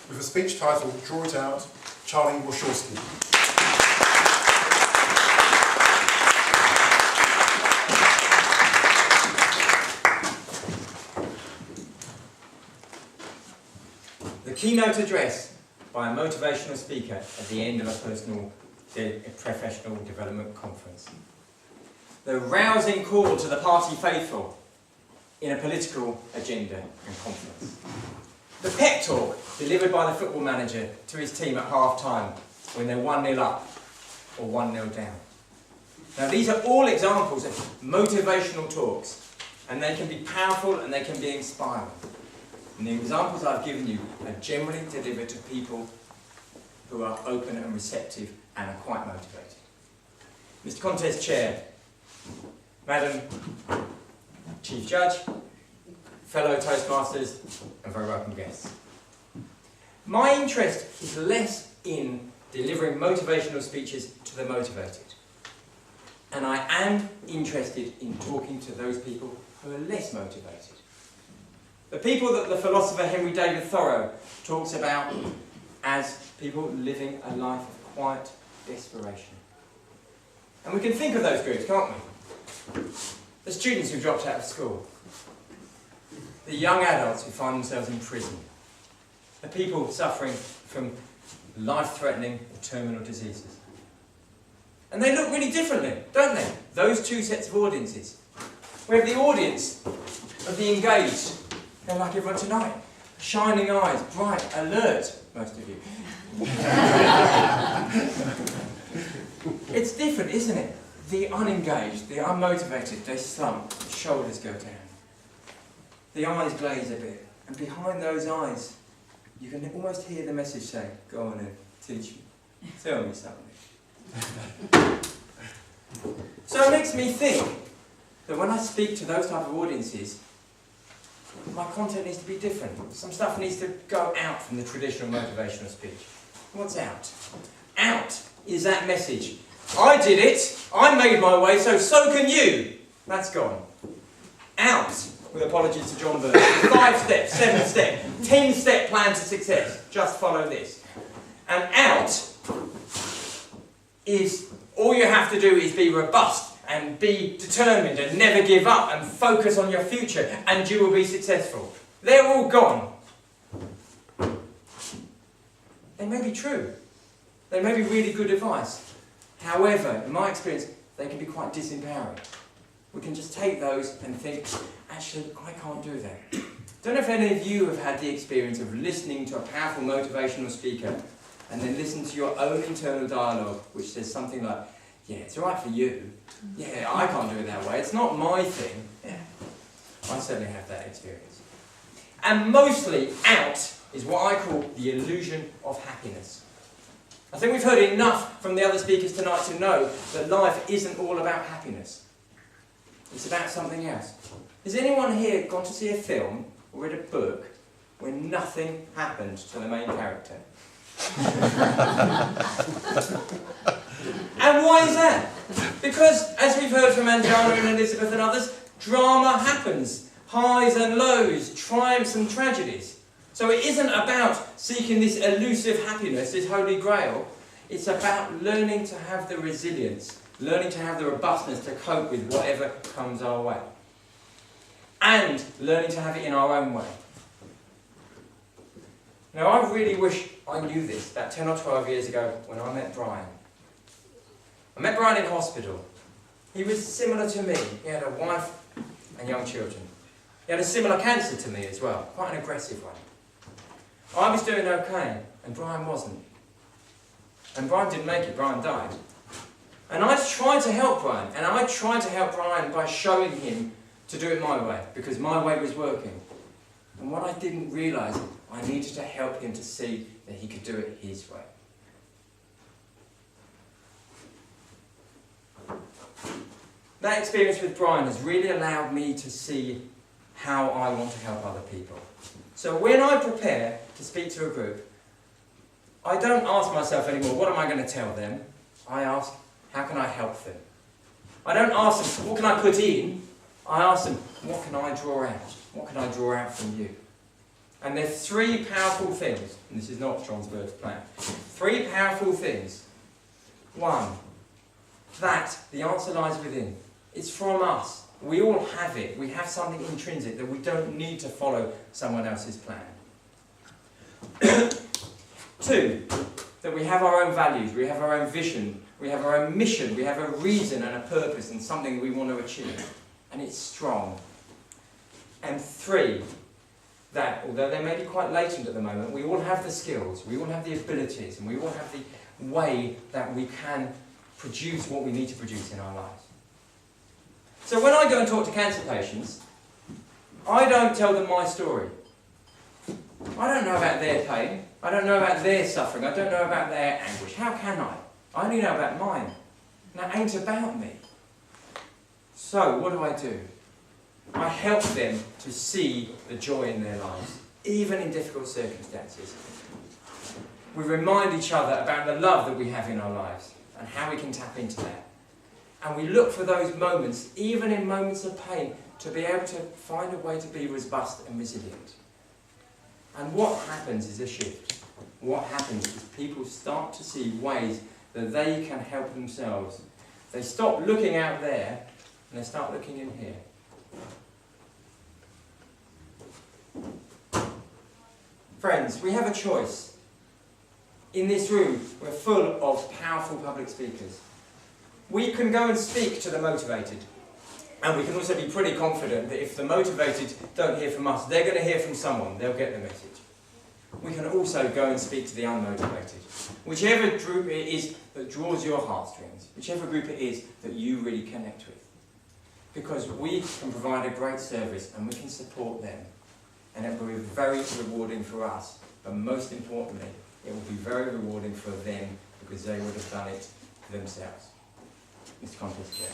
with a speech titled Draw It Out, Charlie Wachowski. The keynote address by a motivational speaker at the end of a professional development conference. The rousing call to the party faithful in a political agenda and conference. The pep talk delivered by the football manager to his team at half-time when they're 1-0 up or 1-0 down. Now these are all examples of motivational talks, and they can be powerful and they can be inspiring. And the examples I've given you are generally delivered to people who are open and receptive and are quite motivated. Mr. Contest Chair, Madam Chief Judge, fellow Toastmasters and very welcome guests. My interest is less in delivering motivational speeches to the motivated, and I am interested in talking to those people who are less motivated. The people that the philosopher Henry David Thoreau talks about as people living a life of quiet desperation. And we can think of those groups, can't we? The students who dropped out of school, the young adults who find themselves in prison, the people suffering from life-threatening or terminal diseases. And they look really differently, don't they? Those two sets of audiences. We have the audience of the engaged. They're like everyone tonight. Shining eyes, bright, alert, most of you. It's different, isn't it? The unengaged, the unmotivated, they slump, the shoulders go down. The eyes glaze a bit, and behind those eyes, you can almost hear the message saying, go on in, teach me, tell me something. So it makes me think that when I speak to those type of audiences, my content needs to be different. Some stuff needs to go out from the traditional motivational speech. What's out? Out is that message. I did it, I made my way, so can you. That's gone. Out, with apologies to John Byrne, 5-step, 7-step, 10-step plan to success. Just follow this. And out is all you have to do is be robust and be determined and never give up and focus on your future and you will be successful. They're all gone. They may be true. They may be really good advice. However, in my experience, they can be quite disempowering. We can just take those and think, actually, I can't do that. Don't know if any of you have had the experience of listening to a powerful motivational speaker and then listen to your own internal dialogue, which says something like, yeah, it's all right for you. Yeah, I can't do it that way. It's not my thing. Yeah, I certainly have that experience. And mostly, out is what I call the illusion of happiness. I think we've heard enough from the other speakers tonight to know that life isn't all about happiness. It's about something else. Has anyone here gone to see a film or read a book where nothing happened to the main character? And why is that? Because, as we've heard from Anjana and Elizabeth and others, drama happens. Highs and lows, triumphs and tragedies. So it isn't about seeking this elusive happiness, this holy grail. It's about learning to have the resilience, learning to have the robustness to cope with whatever comes our way. And learning to have it in our own way. Now, I really wish I knew this about 10 or 12 years ago when I met Brian. I met Brian in hospital. He was similar to me. He had a wife and young children. He had a similar cancer to me as well, quite an aggressive one. I was doing okay, and Brian wasn't. And Brian didn't make it, Brian died. And I tried to help Brian, and I tried to help Brian by showing him to do it my way, because my way was working. And what I didn't realise, I needed to help him to see that he could do it his way. That experience with Brian has really allowed me to see how I want to help other people. So when I prepare to speak to a group, I don't ask myself anymore, what am I going to tell them? I ask, how can I help them? I don't ask them, what can I put in? I ask them, what can I draw out? What can I draw out from you? And there are three powerful things, and this is not John Bird's plan. Three powerful things. One, that the answer lies within. It's from us. We all have it. We have something intrinsic that we don't need to follow someone else's plan. Two, that we have our own values, we have our own vision, we have our own mission, we have a reason and a purpose and something we want to achieve. And it's strong. And three, that although they may be quite latent at the moment, we all have the skills, we all have the abilities, and we all have the way that we can produce what we need to produce in our lives. So when I go and talk to cancer patients, I don't tell them my story. I don't know about their pain, I don't know about their suffering, I don't know about their anguish. How can I? I only know about mine. And that ain't about me. So what do? I help them to see the joy in their lives, even in difficult circumstances. We remind each other about the love that we have in our lives and how we can tap into that. And we look for those moments, even in moments of pain, to be able to find a way to be robust and resilient. And what happens is a shift. What happens is people start to see ways that they can help themselves. They stop looking out there and they start looking in here. Friends, we have a choice. In this room, we're full of powerful public speakers. We can go and speak to the motivated. And we can also be pretty confident that if the motivated don't hear from us, they're going to hear from someone. They'll get the message. We can also go and speak to the unmotivated. Whichever group it is that draws your heartstrings, whichever group it is that you really connect with. Because we can provide a great service and we can support them. And it will be very rewarding for us. But most importantly, it will be very rewarding for them because they would have done it themselves. Mr. Contest Chair.